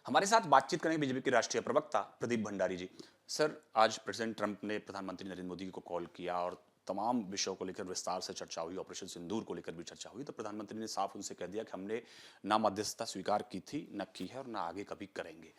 हमारे साथ बातचीत करेंगे बीजेपी के राष्ट्रीय प्रवक्ता प्रदीप भंडारी जी। सर, आज प्रेसिडेंट ट्रंप ने प्रधानमंत्री नरेंद्र मोदी को कॉल किया और तमाम विषयों को लेकर विस्तार से चर्चा हुई, ऑपरेशन सिंदूर को लेकर भी चर्चा हुई। तो प्रधानमंत्री ने साफ उनसे कह दिया कि हमने ना मध्यस्थता स्वीकार की थी, न की है और ना आगे कभी करेंगे।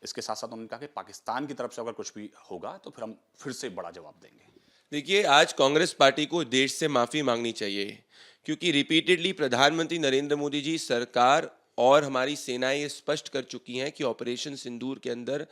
इसके साथ साथ उन्होंने कहा कि पाकिस्तान की तरफ से अगर कुछ भी होगा तो फिर हम फिर से बड़ा जवाब देंगे। देखिए, आज कांग्रेस पार्टी को देश से माफ़ी मांगनी चाहिए, क्योंकि रिपीटेडली प्रधानमंत्री नरेंद्र मोदी जी, सरकार और हमारी सेनाएं ये स्पष्ट कर चुकी हैं कि ऑपरेशन सिंदूर के अंदर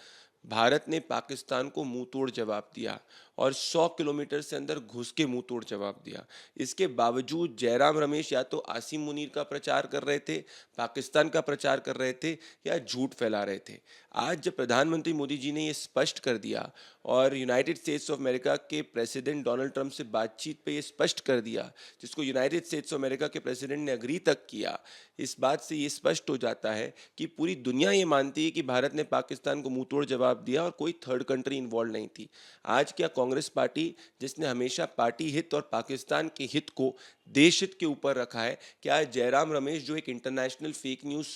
भारत ने पाकिस्तान को मुंह तोड़ जवाब दिया और 100 किलोमीटर से अंदर घुस के मुंह तोड़ जवाब दिया। इसके बावजूद जयराम रमेश या तो आसिम मुनीर का प्रचार कर रहे थे, पाकिस्तान का प्रचार कर रहे थे या झूठ फैला रहे थे। आज जब प्रधानमंत्री मोदी जी ने ये स्पष्ट कर दिया और यूनाइटेड स्टेट्स ऑफ अमेरिका के प्रेसिडेंट डोनाल्ड ट्रंप से बातचीत पे ये स्पष्ट कर दिया, जिसको यूनाइटेड स्टेट्स ऑफ अमेरिका के प्रेसिडेंट ने अग्री तक किया, इस बात से ये स्पष्ट हो जाता है कि पूरी दुनिया ये मानती है कि भारत ने पाकिस्तान को मुंह तोड़ जवाब दिया और कोई थर्ड कंट्री इन्वॉल्व नहीं थी। आज क्या कांग्रेस पार्टी, जिसने हमेशा पार्टी हित और पाकिस्तान के हित को देश हित के ऊपर रखा है, क्या आज जयराम रमेश जो एक इंटरनेशनल फेक न्यूज़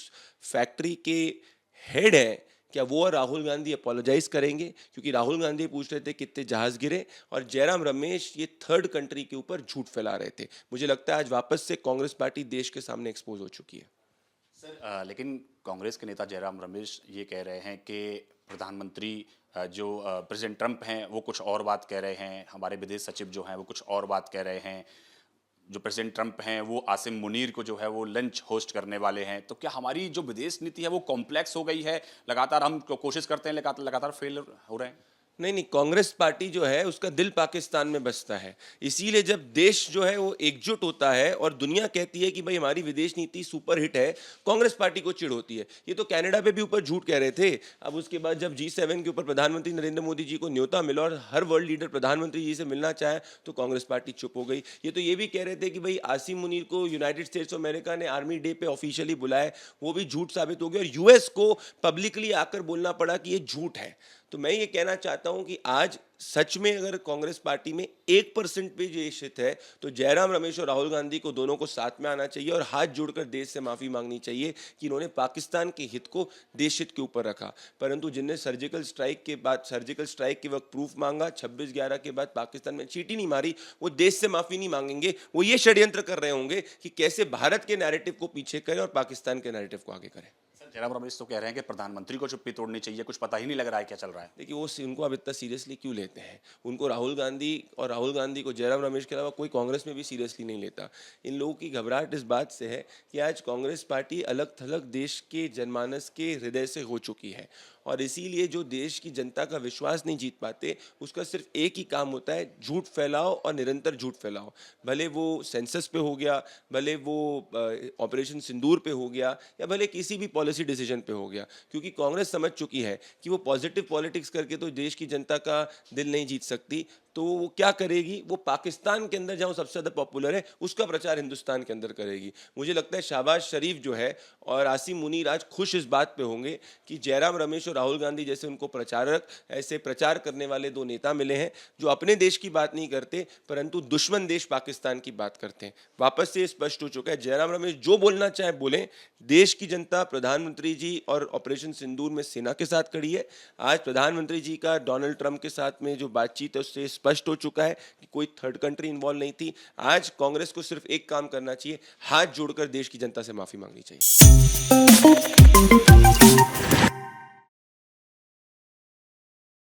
फैक्ट्री के हेड है, क्या वो और राहुल गांधी अपोलोजाइज करेंगे? क्योंकि राहुल गांधी पूछ रहे थे कितने जहाज गिरे और जयराम रमेश ये थर्ड कंट्री के ऊपर झूठ फैला रहे थे। मुझे लगता है आज वापस से कांग्रेस पार्टी देश के सामने एक्सपोज हो चुकी है। सर, लेकिन कांग्रेस के नेता जयराम रमेश ये कह रहे हैं कि प्रधानमंत्री जो प्रेसिडेंट ट्रंप हैं वो कुछ और बात कह रहे हैं, हमारे विदेश सचिव जो हैं वो कुछ और बात कह रहे हैं, जो प्रेसिडेंट ट्रंप हैं वो आसिम मुनीर को जो है वो लंच होस्ट करने वाले हैं। तो क्या हमारी जो विदेश नीति है वो कॉम्प्लेक्स हो गई है? लगातार हम कोशिश करते हैं, लगातार फेल हो रहे हैं। नहीं, कांग्रेस पार्टी जो है उसका दिल पाकिस्तान में बसता है। इसीलिए जब देश जो है वो एकजुट होता है और दुनिया कहती है कि भाई हमारी विदेश नीति सुपर हिट है, कांग्रेस पार्टी को चिढ़ होती है। ये तो कनाडा पे भी ऊपर झूठ कह रहे थे। अब उसके बाद जब G7 के ऊपर प्रधानमंत्री नरेंद्र मोदी जी को न्योता मिला और हर वर्ल्ड लीडर प्रधानमंत्री जी से मिलना चाहे तो कांग्रेस पार्टी चुप हो गई। ये तो ये भी कह रहे थे कि भाई आसिम मुनीर को यूनाइटेड स्टेट्स ऑफ अमेरिका ने आर्मी डे पे ऑफिशियली बुलाया, वो भी झूठ साबित हो गया और यूएस को पब्लिकली आकर बोलना पड़ा कि ये झूठ है। तो मैं ये कहना चाहता हूं कि आज सच में अगर कांग्रेस पार्टी में 1% पे जो हित है तो जयराम रमेश और राहुल गांधी को दोनों को साथ में आना चाहिए और हाथ जोड़कर देश से माफी मांगनी चाहिए कि इन्होंने पाकिस्तान के हित को देश हित के ऊपर रखा। परंतु जिनने सर्जिकल स्ट्राइक के वक्त प्रूफ मांगा, 26/11 के बाद पाकिस्तान में चीटी नहीं मारी, वो देश से माफी नहीं मांगेंगे। वो ये षड्यंत्र कर रहे होंगे कि कैसे भारत के नैरेटिव को पीछे करें और पाकिस्तान के नैरेटिव को आगे करें। जयराम रमेश तो कह रहे हैं कि प्रधानमंत्री को चुप्पी तोड़नी चाहिए, कुछ पता ही नहीं लग रहा है क्या चल रहा है। देखिए, वो उनको अब इतना सीरियसली क्यों लेते हैं? उनको राहुल गांधी को जयराम रमेश के अलावा कोई कांग्रेस में भी सीरियसली नहीं लेता। इन लोगों की घबराहट इस बात से है कि आज कांग्रेस पार्टी अलग थलग देश के जनमानस के हृदय से हो चुकी है और इसीलिए जो देश की जनता का विश्वास नहीं जीत पाते, उसका सिर्फ एक ही काम होता है, झूठ फैलाओ और निरंतर झूठ फैलाओ। भले वो सेंसस पे हो गया, भले वो ऑपरेशन सिंदूर पे हो गया या भले किसी भी पॉलिसी डिसीजन पे हो गया, क्योंकि कांग्रेस समझ चुकी है कि वो पॉजिटिव पॉलिटिक्स करके तो देश की जनता का दिल नहीं जीत सकती। तो वो क्या करेगी? वो पाकिस्तान के अंदर जहाँ सबसे ज़्यादा पॉपुलर है उसका प्रचार हिंदुस्तान के अंदर करेगी। मुझे लगता है शहबाज शरीफ जो है और आसिम मुनीर आज खुश इस बात पे होंगे कि जयराम रमेश और राहुल गांधी जैसे उनको प्रचारक, ऐसे प्रचार करने वाले दो नेता मिले हैं जो अपने देश की बात नहीं करते परंतु दुश्मन देश पाकिस्तान की बात करते हैं। वापस से स्पष्ट हो चुका है, जयराम रमेश जो बोलना चाहे बोलें। देश की जनता प्रधानमंत्री जी और ऑपरेशन सिंदूर में सेना के साथ खड़ी है। आज प्रधानमंत्री जी का डोनाल्ड ट्रंप के साथ में जो बातचीत है उससे स्पष्ट हो चुका है कि कोई थर्ड कंट्री इन्वॉल्व नहीं थी। आज कांग्रेस को सिर्फ एक काम करना चाहिए, हाथ जोड़कर देश की जनता से माफी मांगनी चाहिए।